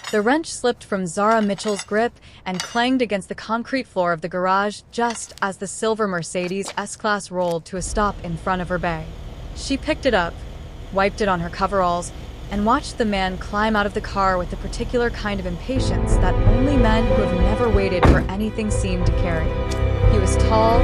The wrench slipped from Zara Mitchell's grip and clanged against the concrete floor of the garage just as the silver Mercedes S-Class rolled to a stop in front of her bay. She picked it up, wiped it on her coveralls, and watched the man climb out of the car with the particular kind of impatience that only men who have never waited for anything seem to carry. He was tall,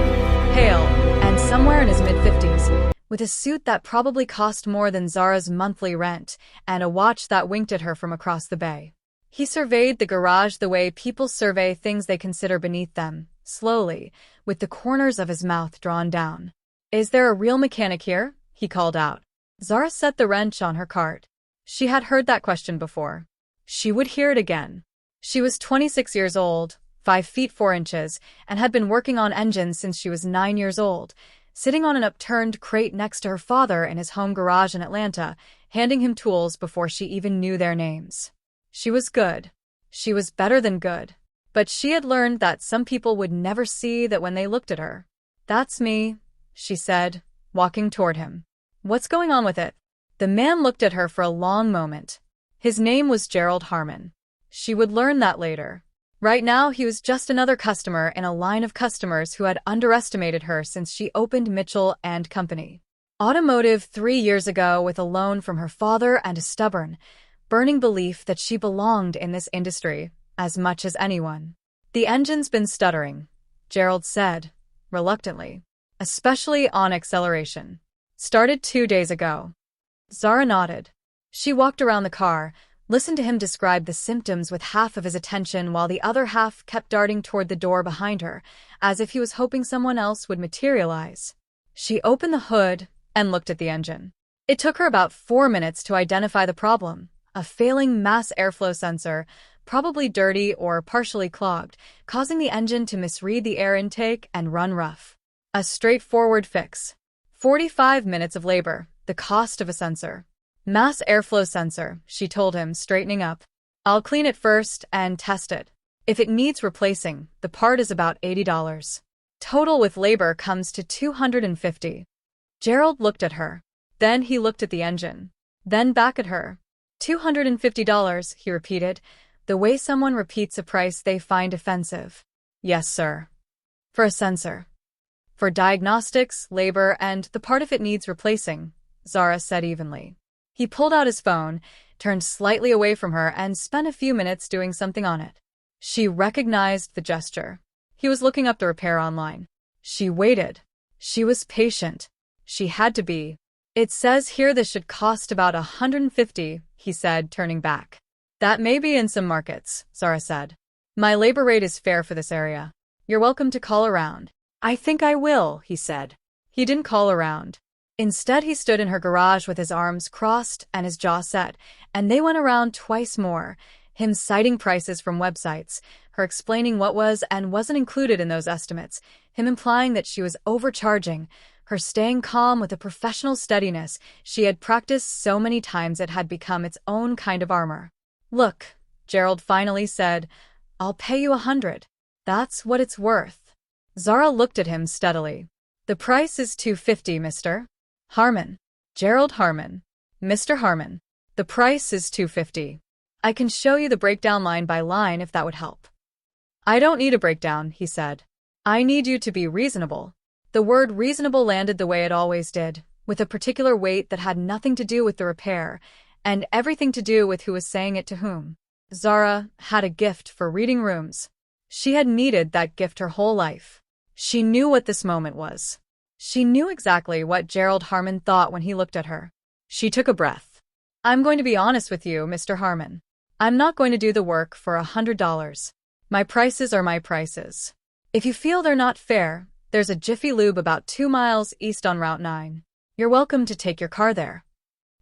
pale, and somewhere in his mid-50s, with a suit that probably cost more than Zara's monthly rent, and a watch that winked at her from across the bay. He surveyed the garage the way people survey things they consider beneath them, slowly, with the corners of his mouth drawn down. "Is there a real mechanic here?" he called out. Zara set the wrench on her cart. She had heard that question before. She would hear it again. She was 26 years old, 5 feet 4 inches, and had been working on engines since she was 9 years old, sitting on an upturned crate next to her father in his home garage in Atlanta, handing him tools before she even knew their names. She was good. She was better than good. But she had learned that some people would never see that when they looked at her. "That's me," she said, walking toward him. "What's going on with it?" The man looked at her for a long moment. His name was Gerald Harmon. She would learn that later. Right now, he was just another customer in a line of customers who had underestimated her since she opened Mitchell and Company Automotive 3 years ago with a loan from her father and a stubborn, burning belief that she belonged in this industry as much as anyone. "The engine's been stuttering," Gerald said, reluctantly, "especially on acceleration. Started 2 days ago." Zara nodded. She walked around the car, listened to him describe the symptoms with half of his attention while the other half kept darting toward the door behind her, as if he was hoping someone else would materialize. She opened the hood and looked at the engine. It took her about 4 minutes to identify the problem. A failing mass airflow sensor, probably dirty or partially clogged, causing the engine to misread the air intake and run rough. A straightforward fix. 45 minutes of labor, the cost of a sensor. "Mass airflow sensor," she told him, straightening up. "I'll clean it first and test it. If it needs replacing, the part is about $80. Total with labor comes to $250. Gerald looked at her. Then he looked at the engine. Then back at her. $250, he repeated, the way someone repeats a price they find offensive. "Yes, sir." "For a sensor." "For diagnostics, labor, and the part if it needs replacing," Zara said evenly. He pulled out his phone, turned slightly away from her, and spent a few minutes doing something on it. She recognized the gesture. He was looking up the repair online. She waited. She was patient. She had to be. "It says here this should cost about $150, he said, turning back. "That may be in some markets," Zara said. "My labor rate is fair for this area. You're welcome to call around." "I think I will," he said. He didn't call around. Instead, he stood in her garage with his arms crossed and his jaw set, and they went around twice more, him citing prices from websites, her explaining what was and wasn't included in those estimates, him implying that she was overcharging, her staying calm with a professional steadiness she had practiced so many times it had become its own kind of armor. "Look," Gerald finally said, "I'll pay you $100. That's what it's worth." Zara looked at him steadily. "The price is $250, Mr. Harmon." "Gerald Harmon." "Mr. Harmon. The price is $250. I can show you the breakdown line by line if that would help." "I don't need a breakdown," he said. "I need you to be reasonable." The word reasonable landed the way it always did, with a particular weight that had nothing to do with the repair, and everything to do with who was saying it to whom. Zara had a gift for reading rooms. She had needed that gift her whole life. She knew what this moment was. She knew exactly what Gerald Harmon thought when he looked at her. She took a breath. "I'm going to be honest with you, Mr. Harmon. I'm not going to do the work for $100. My prices are my prices. If you feel they're not fair, there's a Jiffy Lube about 2 miles east on Route 9. You're welcome to take your car there."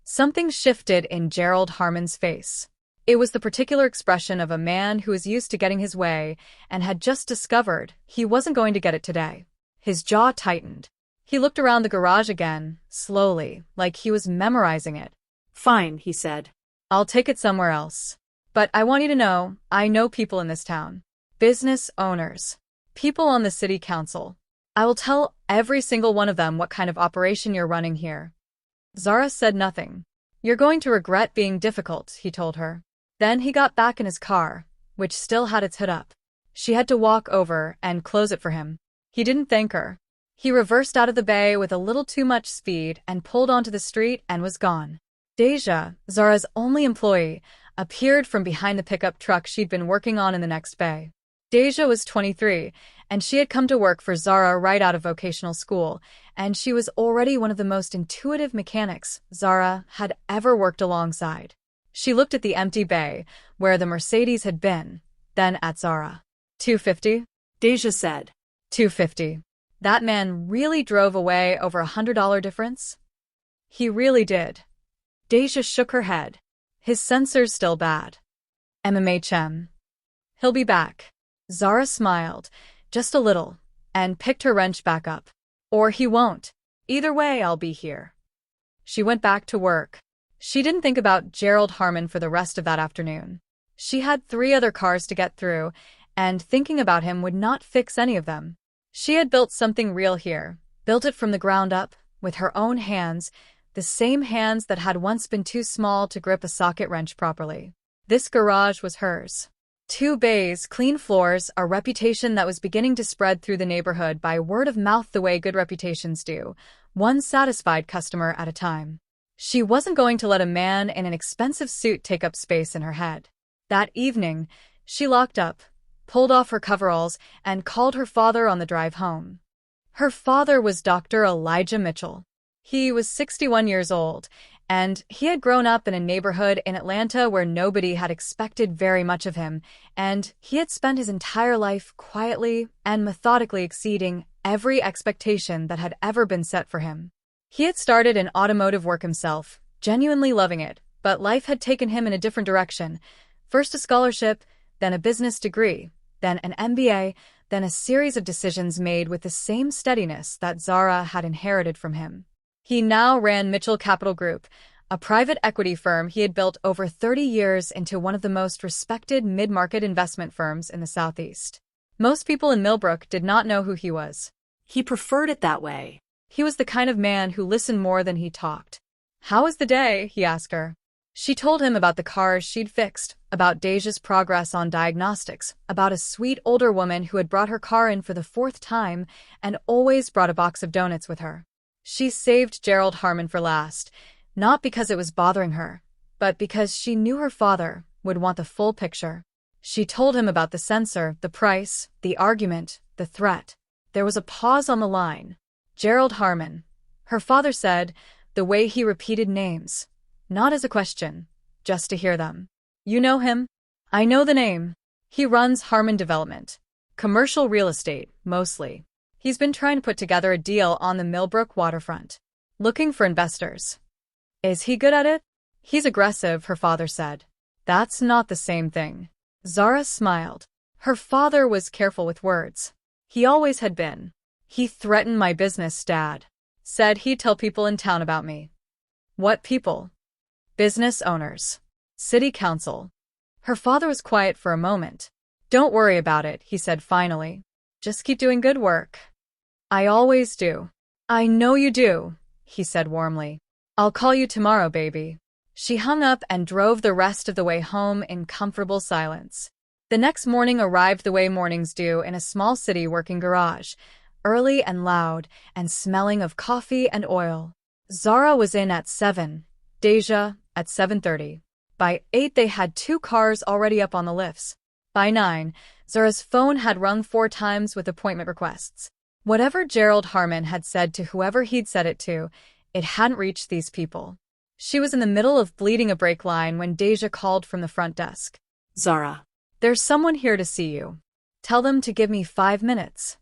Something shifted in Gerald Harmon's face. It was the particular expression of a man who was used to getting his way and had just discovered he wasn't going to get it today. His jaw tightened. He looked around the garage again, slowly, like he was memorizing it. "Fine," he said. "I'll take it somewhere else. But I want you to know, I know people in this town. Business owners. People on the city council. I will tell every single one of them what kind of operation you're running here." Zara said nothing. "You're going to regret being difficult," he told her. Then he got back in his car, which still had its hood up. She had to walk over and close it for him. He didn't thank her. He reversed out of the bay with a little too much speed and pulled onto the street and was gone. Deja, Zara's only employee, appeared from behind the pickup truck she'd been working on in the next bay. Deja was 23, and she had come to work for Zara right out of vocational school, and she was already one of the most intuitive mechanics Zara had ever worked alongside. She looked at the empty bay, where the Mercedes had been, then at Zara. $250? Deja said. $250. That man really drove away over $100 difference? He really did. Deja shook her head. His sensor's still bad. MMHM. He'll be back. Zara smiled, just a little, and picked her wrench back up. Or he won't. Either way, I'll be here. She went back to work. She didn't think about Gerald Harmon for the rest of that afternoon. She had 3 other cars to get through, and thinking about him would not fix any of them. She had built something real here, built it from the ground up, with her own hands, the same hands that had once been too small to grip a socket wrench properly. This garage was hers. 2 bays, clean floors, a reputation that was beginning to spread through the neighborhood by word of mouth the way good reputations do, one satisfied customer at a time. She wasn't going to let a man in an expensive suit take up space in her head. That evening, she locked up, pulled off her coveralls, and called her father on the drive home. Her father was Dr. Elijah Mitchell. He was 61 years old, and he had grown up in a neighborhood in Atlanta where nobody had expected very much of him, and he had spent his entire life quietly and methodically exceeding every expectation that had ever been set for him. He had started in automotive work himself, genuinely loving it, but life had taken him in a different direction. First a scholarship, then a business degree, then an MBA, then a series of decisions made with the same steadiness that Zara had inherited from him. He now ran Mitchell Capital Group, a private equity firm he had built over 30 years into one of the most respected mid-market investment firms in the Southeast. Most people in Millbrook did not know who he was. He preferred it that way. He was the kind of man who listened more than he talked. "How was the day?" he asked her. She told him about the cars she'd fixed, about Deja's progress on diagnostics, about a sweet older woman who had brought her car in for the 4th time and always brought a box of donuts with her. She saved Gerald Harmon for last, not because it was bothering her, but because she knew her father would want the full picture. She told him about the sensor, the price, the argument, the threat. There was a pause on the line. Gerald Harmon. Her father said, the way he repeated names. Not as a question, just to hear them. "You know him?" "I know the name. He runs Harmon Development. Commercial real estate, mostly. He's been trying to put together a deal on the Millbrook waterfront. Looking for investors." "Is he good at it?" "He's aggressive," her father said. "That's not the same thing." Zara smiled. Her father was careful with words. He always had been. "He threatened my business, Dad. Said he'd tell people in town about me." "What people?" "Business owners. City council." Her father was quiet for a moment. "Don't worry about it," he said finally. "Just keep doing good work." "I always do." "I know you do," he said warmly. "I'll call you tomorrow, baby." She hung up and drove the rest of the way home in comfortable silence. The next morning arrived the way mornings do in a small city working garage, early and loud and smelling of coffee and oil. Zara was in at 7, Deja at 7:30. By 8 they had 2 cars already up on the lifts. By 9, Zara's phone had rung 4 times with appointment requests. Whatever Gerald Harmon had said to whoever he'd said it to, it hadn't reached these people. She was in the middle of bleeding a brake line when Deja called from the front desk. "Zara. There's someone here to see you. Tell them to give me 5 minutes.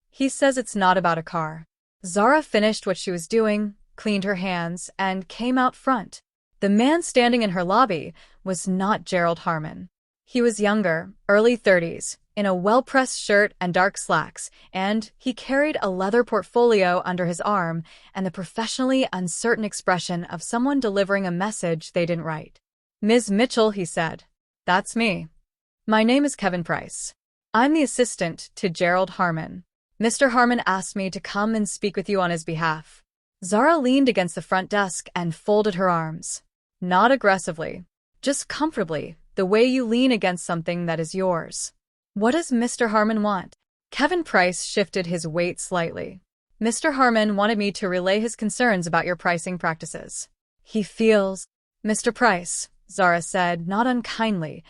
He says it's not about a car." Zara finished what she was doing, cleaned her hands, and came out front. The man standing in her lobby was not Gerald Harmon. He was younger, early 30s, in a well-pressed shirt and dark slacks, and he carried a leather portfolio under his arm and the professionally uncertain expression of someone delivering a message they didn't write. "Ms. Mitchell," he said. "That's me. My name is Kevin Price. I'm the assistant to Gerald Harmon. Mr. Harmon asked me to come and speak with you on his behalf." Zara leaned against the front desk and folded her arms. Not aggressively, just comfortably, the way you lean against something that is yours. What does Mr. Harmon want? Kevin Price shifted his weight slightly. Mr. Harmon wanted me to relay his concerns about your pricing practices. He feels… Mr. Price, Zara said, not unkindly,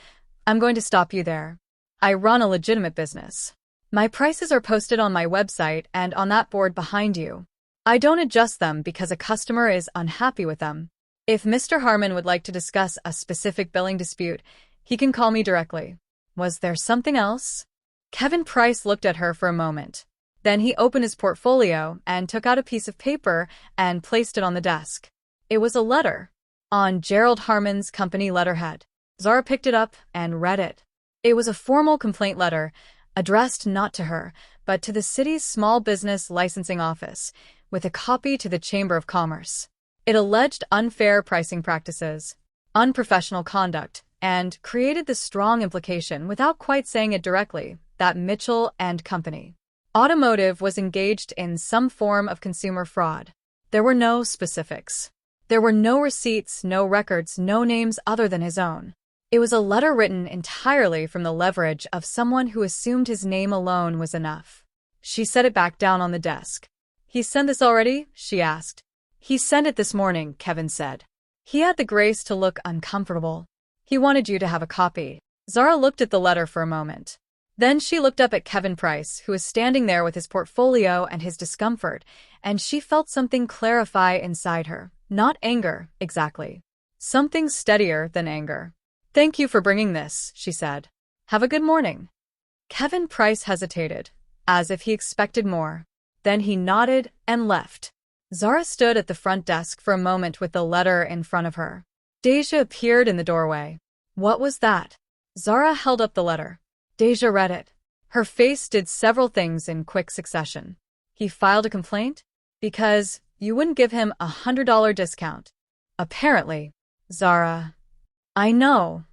I'm going to stop you there. I run a legitimate business. My prices are posted on my website and on that board behind you. I don't adjust them because a customer is unhappy with them. If Mr. Harmon would like to discuss a specific billing dispute, he can call me directly. Was there something else? Kevin Price looked at her for a moment. Then he opened his portfolio and took out a piece of paper and placed it on the desk. It was a letter on Gerald Harmon's company letterhead. Zara picked it up and read it. It was a formal complaint letter, addressed not to her, but to the city's small business licensing office, with a copy to the Chamber of Commerce. It alleged unfair pricing practices, unprofessional conduct, and created the strong implication, without quite saying it directly, that Mitchell and Company Automotive was engaged in some form of consumer fraud. There were no specifics. There were no receipts, no records, no names other than his own. It was a letter written entirely from the leverage of someone who assumed his name alone was enough. She set it back down on the desk. He sent this already? She asked. He sent it this morning, Kevin said. He had the grace to look uncomfortable. He wanted you to have a copy. Zara looked at the letter for a moment. Then she looked up at Kevin Price, who was standing there with his portfolio and his discomfort, and she felt something clarify inside her. Not anger, exactly. Something steadier than anger. Thank you for bringing this, she said. Have a good morning. Kevin Price hesitated, as if he expected more. Then he nodded and left. Zara stood at the front desk for a moment with the letter in front of her. Deja appeared in the doorway. What was that? Zara held up the letter. Deja read it. Her face did several things in quick succession. He filed a complaint? Because you wouldn't give him a $100 discount. Apparently. Zara. I know.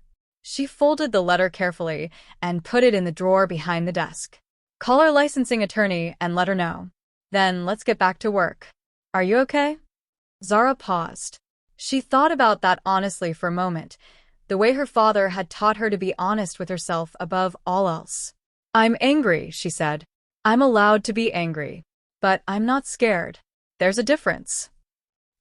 She folded the letter carefully and put it in the drawer behind the desk. Call our licensing attorney and let her know. Then let's get back to work. Are you okay? Zara paused. She thought about that honestly for a moment, the way her father had taught her to be honest with herself above all else. I'm angry, she said. I'm allowed to be angry. But I'm not scared. There's a difference.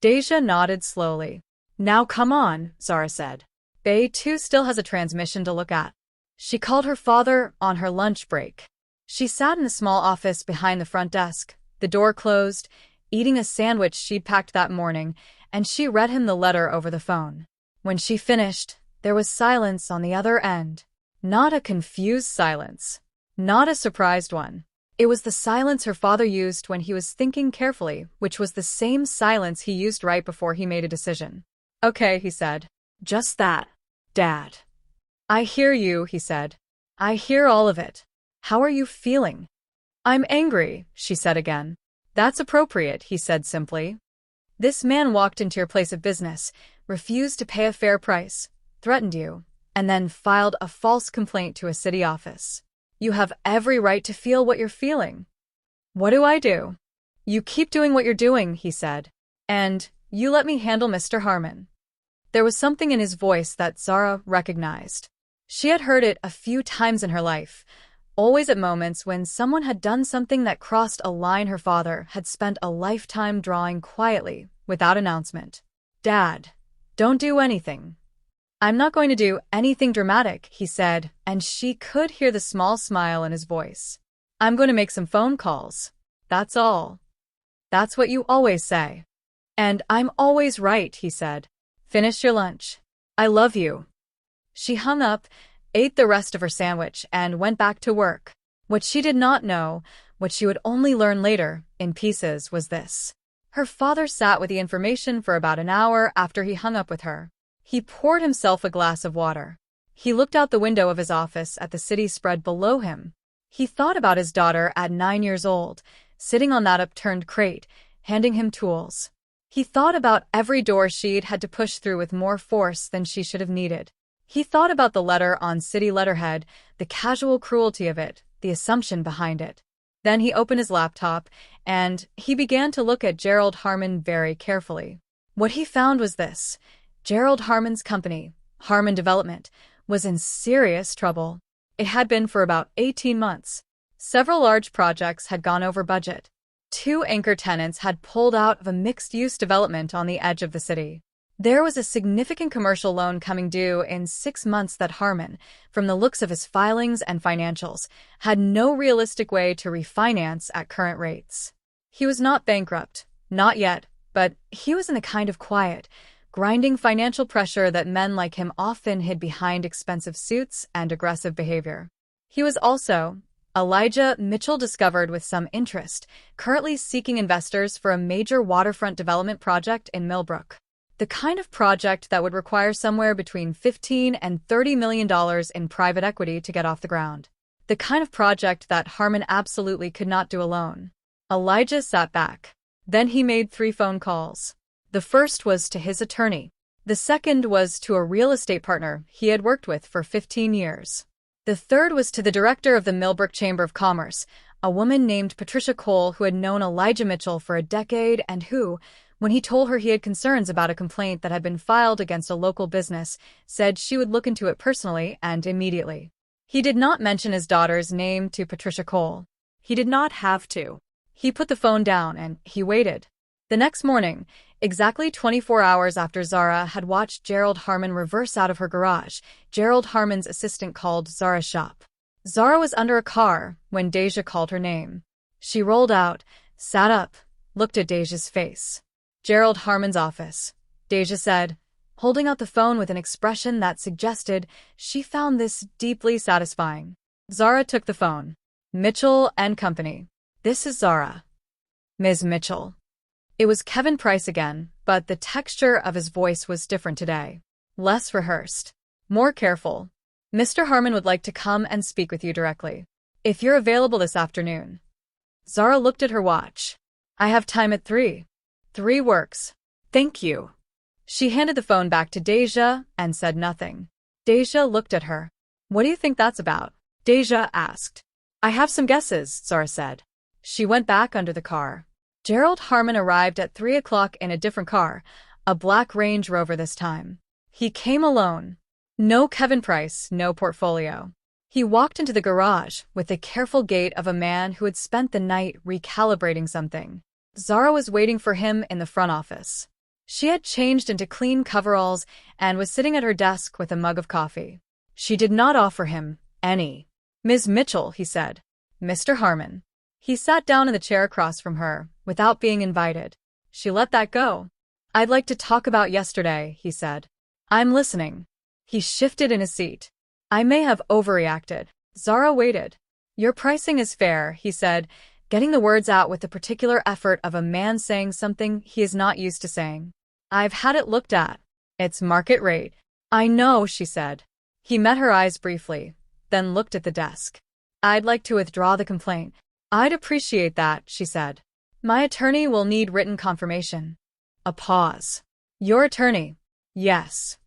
Deja nodded slowly. Now come on, Zara said. Bay 2 still has a transmission to look at. She called her father on her lunch break. She sat in a small office behind the front desk, the door closed, eating a sandwich she'd packed that morning, and she read him the letter over the phone. When she finished, there was silence on the other end. Not a confused silence. Not a surprised one. It was the silence her father used when he was thinking carefully, which was the same silence he used right before he made a decision. Okay, he said. Just that, Dad. I hear you, he said. I hear all of it. How are you feeling? I'm angry, she said again. That's appropriate, he said simply. This man walked into your place of business, refused to pay a fair price, threatened you, and then filed a false complaint to a city office. You have every right to feel what you're feeling. What do I do? You keep doing what you're doing, he said. And you let me handle Mr. Harmon. There was something in his voice that Zara recognized. She had heard it a few times in her life, always at moments when someone had done something that crossed a line her father had spent a lifetime drawing quietly, without announcement. Dad, don't do anything. I'm not going to do anything dramatic, he said, and she could hear the small smile in his voice. I'm going to make some phone calls. That's all. That's what you always say. And I'm always right, he said. Finish your lunch. I love you. She hung up, ate the rest of her sandwich, and went back to work. What she did not know, what she would only learn later, in pieces, was this. Her father sat with the information for about an hour after he hung up with her. He poured himself a glass of water. He looked out the window of his office at the city spread below him. He thought about his daughter at 9 years old, sitting on that upturned crate, handing him tools. He thought about every door she'd had to push through with more force than she should have needed. He thought about the letter on city letterhead, the casual cruelty of it, the assumption behind it. Then he opened his laptop, and he began to look at Gerald Harmon very carefully. What he found was this. Gerald Harmon's company, Harmon Development, was in serious trouble. It had been for about 18 months. Several large projects had gone over budget. 2 anchor tenants had pulled out of a mixed-use development on the edge of the city. There was a significant commercial loan coming due in 6 months that Harmon, from the looks of his filings and financials, had no realistic way to refinance at current rates. He was not bankrupt, not yet, but he was in the kind of quiet, grinding financial pressure that men like him often hid behind expensive suits and aggressive behavior. He was also, Elijah Mitchell discovered with some interest, currently seeking investors for a major waterfront development project in Millbrook. The kind of project that would require somewhere between $15 and $30 million in private equity to get off the ground. The kind of project that Harmon absolutely could not do alone. Elijah sat back. Then he made 3 phone calls. The first was to his attorney. The second was to a real estate partner he had worked with for 15 years. The third was to the director of the Millbrook Chamber of Commerce, a woman named Patricia Cole who had known Elijah Mitchell for a decade and who, when he told her he had concerns about a complaint that had been filed against a local business, said she would look into it personally and immediately. He did not mention his daughter's name to Patricia Cole. He did not have to. He put the phone down and he waited. The next morning, exactly 24 hours after Zara had watched Gerald Harmon reverse out of her garage, Gerald Harmon's assistant called Zara's shop. Zara was under a car when Deja called her name. She rolled out, sat up, looked at Deja's face. Gerald Harmon's office, Deja said, holding out the phone with an expression that suggested she found this deeply satisfying. Zara took the phone. Mitchell and Company. This is Zara. Ms. Mitchell. It was Kevin Price again, but the texture of his voice was different today. Less rehearsed. More careful. Mr. Harmon would like to come and speak with you directly. If you're available this afternoon. Zara looked at her watch. I have time at 3. 3 works. Thank you. She handed the phone back to Deja and said nothing. Deja looked at her. What do you think that's about? Deja asked. I have some guesses, Zara said. She went back under the car. Gerald Harmon arrived at 3 o'clock in a different car, a black Range Rover this time. He came alone. No Kevin Price, no portfolio. He walked into the garage with the careful gait of a man who had spent the night recalibrating something. Zara was waiting for him in the front office. She had changed into clean coveralls and was sitting at her desk with a mug of coffee. She did not offer him any. Ms. Mitchell, he said. Mr. Harmon. He sat down in the chair across from her, without being invited. She let that go. I'd like to talk about yesterday, he said. I'm listening. He shifted in his seat. I may have overreacted. Zara waited. Your pricing is fair, he said, getting the words out with the particular effort of a man saying something he is not used to saying. I've had it looked at. It's market rate. I know, she said. He met her eyes briefly, then looked at the desk. I'd like to withdraw the complaint. I'd appreciate that, she said. My attorney will need written confirmation. A pause. Your attorney? Yes.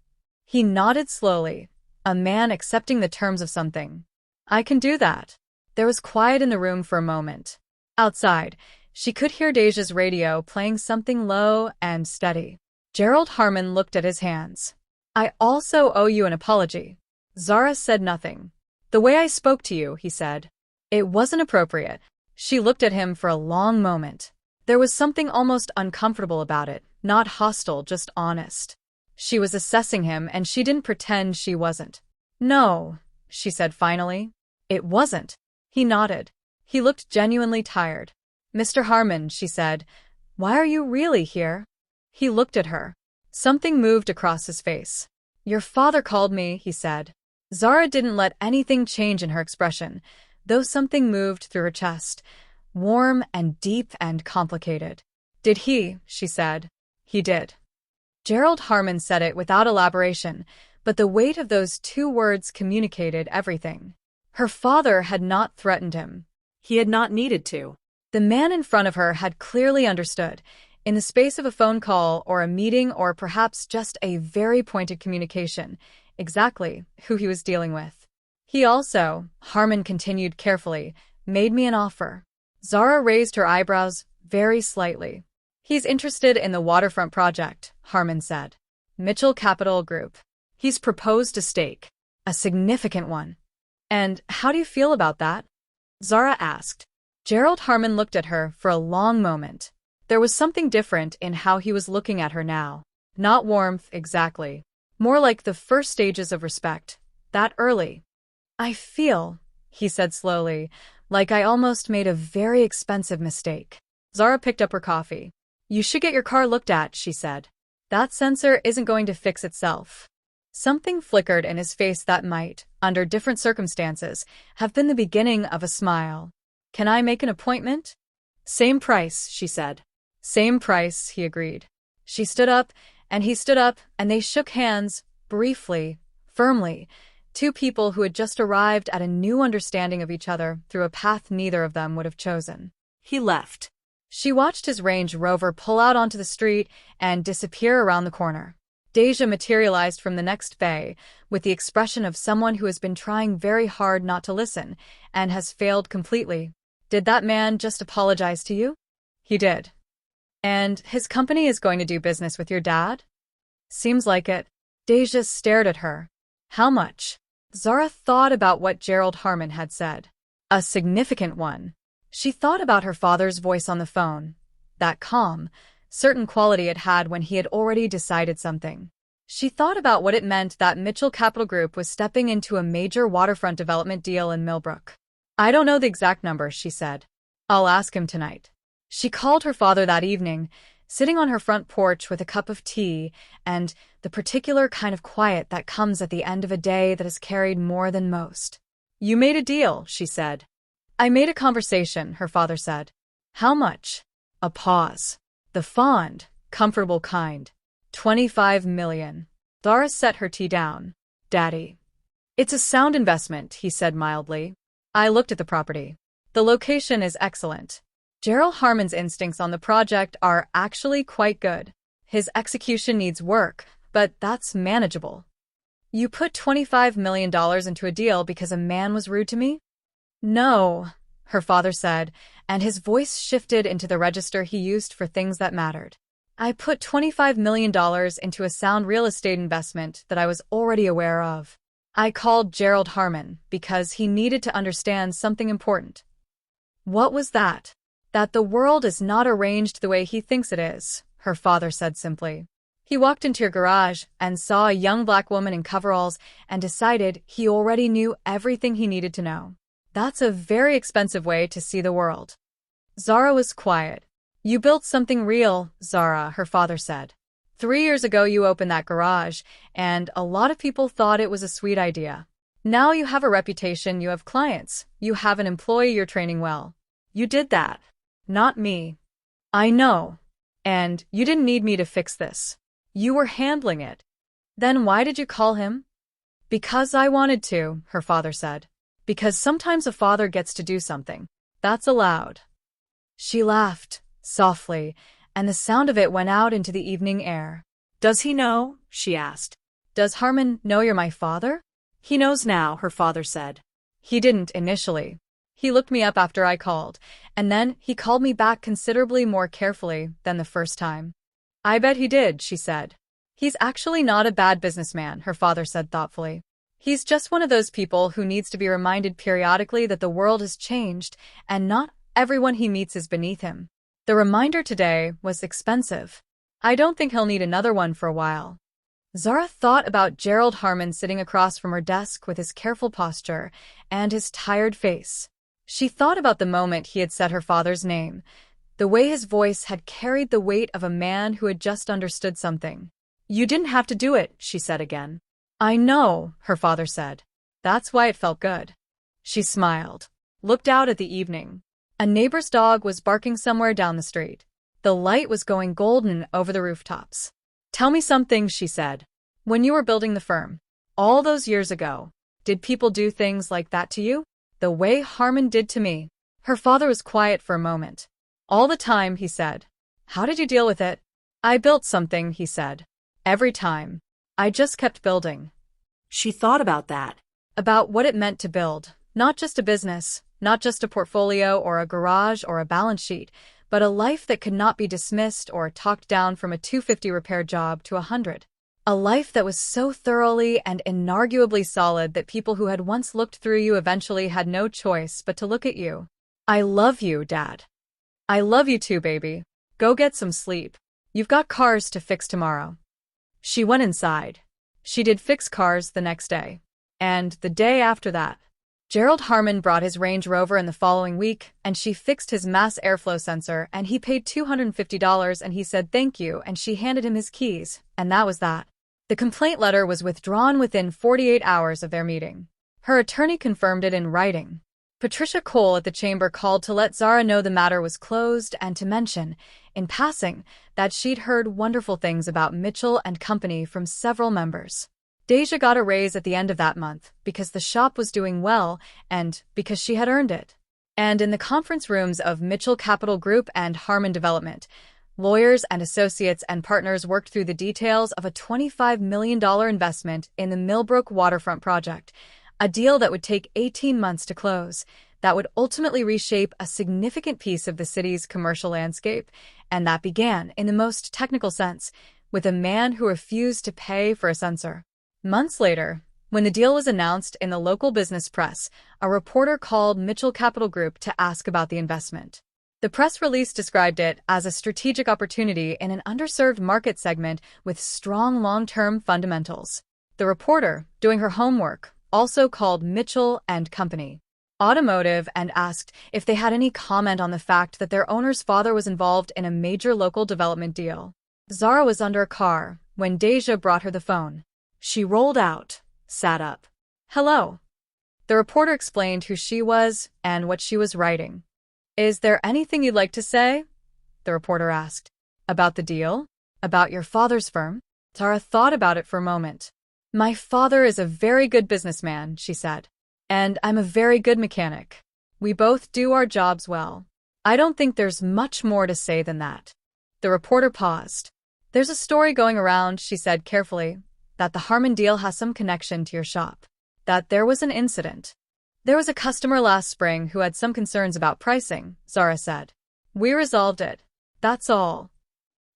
He nodded slowly, a man accepting the terms of something. I can do that. There was quiet in the room for a moment. Outside, she could hear Deja's radio playing something low and steady. Gerald Harmon looked at his hands. I also owe you an apology. Zara said nothing. The way I spoke to you, he said. It wasn't appropriate. She looked at him for a long moment. There was something almost uncomfortable about it, not hostile, just honest. She was assessing him, and she didn't pretend she wasn't. No, she said finally. It wasn't. He nodded. He looked genuinely tired. Mr. Harmon, she said, why are you really here? He looked at her. Something moved across his face. Your father called me, he said. Zara didn't let anything change in her expression, though something moved through her chest, warm and deep and complicated. Did he? She said. He did. Gerald Harmon said it without elaboration, but the weight of those 2 words communicated everything. Her father had not threatened him. He had not needed to. The man in front of her had clearly understood, in the space of a phone call or a meeting or perhaps just a very pointed communication, exactly who he was dealing with. He also, Harmon continued carefully, made me an offer. Zara raised her eyebrows very slightly. He's interested in the waterfront project, Harmon said. Mitchell Capital Group. He's proposed a stake. A significant one. And how do you feel about that? Zara asked. Gerald Harmon looked at her for a long moment. There was something different in how he was looking at her now. Not warmth, exactly. More like the first stages of respect. That early. I feel, he said slowly, like I almost made a very expensive mistake. Zara picked up her coffee. You should get your car looked at, she said. That sensor isn't going to fix itself. Something flickered in his face that might, under different circumstances, have been the beginning of a smile. Can I make an appointment? Same price, she said. Same price, he agreed. She stood up, and he stood up, and they shook hands, briefly, firmly, two people who had just arrived at a new understanding of each other through a path neither of them would have chosen. He left. She watched his Range Rover pull out onto the street and disappear around the corner. Deja materialized from the next bay, with the expression of someone who has been trying very hard not to listen, and has failed completely. Did that man just apologize to you? He did. And his company is going to do business with your dad? Seems like it. Deja stared at her. How much? Zara thought about what Gerald Harmon had said. A significant one. She thought about her father's voice on the phone. That calm, certain quality it had when he had already decided something. She thought about what it meant that Mitchell Capital Group was stepping into a major waterfront development deal in Millbrook. I don't know the exact number, she said. I'll ask him tonight. She called her father that evening, sitting on her front porch with a cup of tea and the particular kind of quiet that comes at the end of a day that has carried more than most. You made a deal, she said. I made a conversation, her father said. How much? A pause. The fond, comfortable kind. 25 million. Zara set her tea down. Daddy. It's a sound investment, he said mildly. I looked at the property. The location is excellent. Gerald Harmon's instincts on the project are actually quite good. His execution needs work, but that's manageable. You put $25 million into a deal because a man was rude to me? No, her father said, and his voice shifted into the register he used for things that mattered. I put $25 million into a sound real estate investment that I was already aware of. I called Gerald Harmon because he needed to understand something important. What was that? That the world is not arranged the way he thinks it is, her father said simply. He walked into your garage and saw a young black woman in coveralls and decided he already knew everything he needed to know. That's a very expensive way to see the world. Zara was quiet. You built something real, Zara, her father said. 3 years ago you opened that garage, and a lot of people thought it was a sweet idea. Now you have a reputation, you have clients, you have an employee you're training well. You did that. Not me. I know. And you didn't need me to fix this. You were handling it. Then why did you call him? Because I wanted to, her father said. Because sometimes a father gets to do something. That's allowed. She laughed, softly, and the sound of it went out into the evening air. Does he know? She asked. Does Harmon know you're my father? He knows now, her father said. He didn't initially. He looked me up after I called, and then he called me back considerably more carefully than the first time. I bet he did, she said. He's actually not a bad businessman, her father said thoughtfully. He's just one of those people who needs to be reminded periodically that the world has changed, and not everyone he meets is beneath him. The reminder today was expensive. I don't think he'll need another one for a while. Zara thought about Gerald Harmon sitting across from her desk with his careful posture and his tired face. She thought about the moment he had said her father's name, the way his voice had carried the weight of a man who had just understood something. You didn't have to do it, she said again. I know, her father said. That's why it felt good. She smiled, looked out at the evening. A neighbor's dog was barking somewhere down the street. The light was going golden over the rooftops. Tell me something, she said. When you were building the firm, all those years ago, did people do things like that to you? The way Harmon did to me. Her father was quiet for a moment. All the time, he said. How did you deal with it? I built something, he said. Every time. I just kept building. She thought about that. About what it meant to build. Not just a business, not just a portfolio or a garage or a balance sheet, but a life that could not be dismissed or talked down from a 250 repair job to 100. A life that was so thoroughly and inarguably solid that people who had once looked through you eventually had no choice but to look at you. I love you, Dad. I love you too, baby. Go get some sleep. You've got cars to fix tomorrow. She went inside. She did fix cars the next day. And the day after that. Gerald Harmon brought his Range Rover in the following week, and she fixed his mass airflow sensor, and he paid $250, and he said thank you, and she handed him his keys, and that was that. The complaint letter was withdrawn within 48 hours of their meeting. Her attorney confirmed it in writing. Patricia Cole at the chamber called to let Zara know the matter was closed and to mention, in passing, that she'd heard wonderful things about Mitchell and Company from several members. Deja got a raise at the end of that month because the shop was doing well and because she had earned it. And in the conference rooms of Mitchell Capital Group and Harmon Development, lawyers and associates and partners worked through the details of a $25 million investment in the Millbrook waterfront project, a deal that would take 18 months to close, that would ultimately reshape a significant piece of the city's commercial landscape, and that began, in the most technical sense, with a man who refused to pay for a sensor. Months later, when the deal was announced in the local business press, a reporter called Mitchell Capital Group to ask about the investment. The press release described it as a strategic opportunity in an underserved market segment with strong long-term fundamentals. The reporter, doing her homework, also called Mitchell and Company Automotive and asked if they had any comment on the fact that their owner's father was involved in a major local development deal. Zara was under a car when Deja brought her the phone. She rolled out, sat up. Hello. The reporter explained who she was and what she was writing. Is there anything you'd like to say? The reporter asked. About the deal? About your father's firm? Zara thought about it for a moment. My father is a very good businessman, she said. And I'm a very good mechanic. We both do our jobs well. I don't think there's much more to say than that. The reporter paused. There's a story going around, she said carefully, that the Harmon deal has some connection to your shop. That there was an incident. There was a customer last spring who had some concerns about pricing, Zara said. We resolved it. That's all.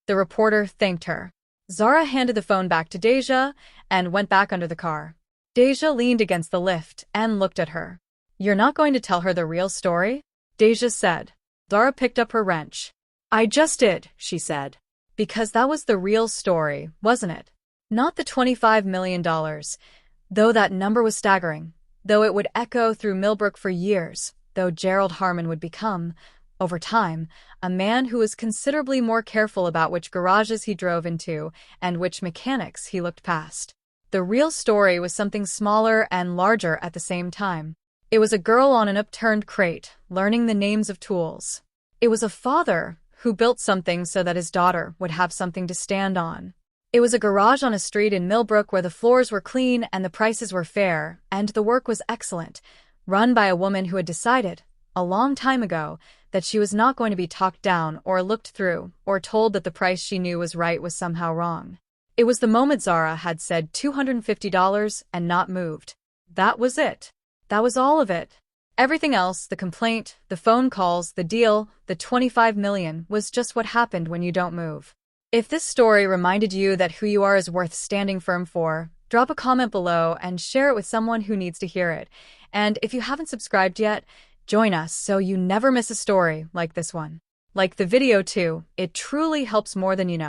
The reporter thanked her. Zara handed the phone back to Deja and went back under the car. Deja leaned against the lift and looked at her. You're not going to tell her the real story? Deja said. Zara picked up her wrench. I just did, she said. Because that was the real story, wasn't it? Not the $25 million, though that number was staggering, though it would echo through Millbrook for years, though Gerald Harmon would become, over time, a man who was considerably more careful about which garages he drove into and which mechanics he looked past. The real story was something smaller and larger at the same time. It was a girl on an upturned crate, learning the names of tools. It was a father who built something so that his daughter would have something to stand on. It was a garage on a street in Millbrook where the floors were clean and the prices were fair, and the work was excellent, run by a woman who had decided, a long time ago, that she was not going to be talked down or looked through or told that the price she knew was right was somehow wrong. It was the moment Zara had said $250 and not moved. That was it. That was all of it. Everything else, the complaint, the phone calls, the deal, the $25 million, was just what happened when you don't move. If this story reminded you that who you are is worth standing firm for, drop a comment below and share it with someone who needs to hear it. And if you haven't subscribed yet, join us so you never miss a story like this one. Like the video too, it truly helps more than you know.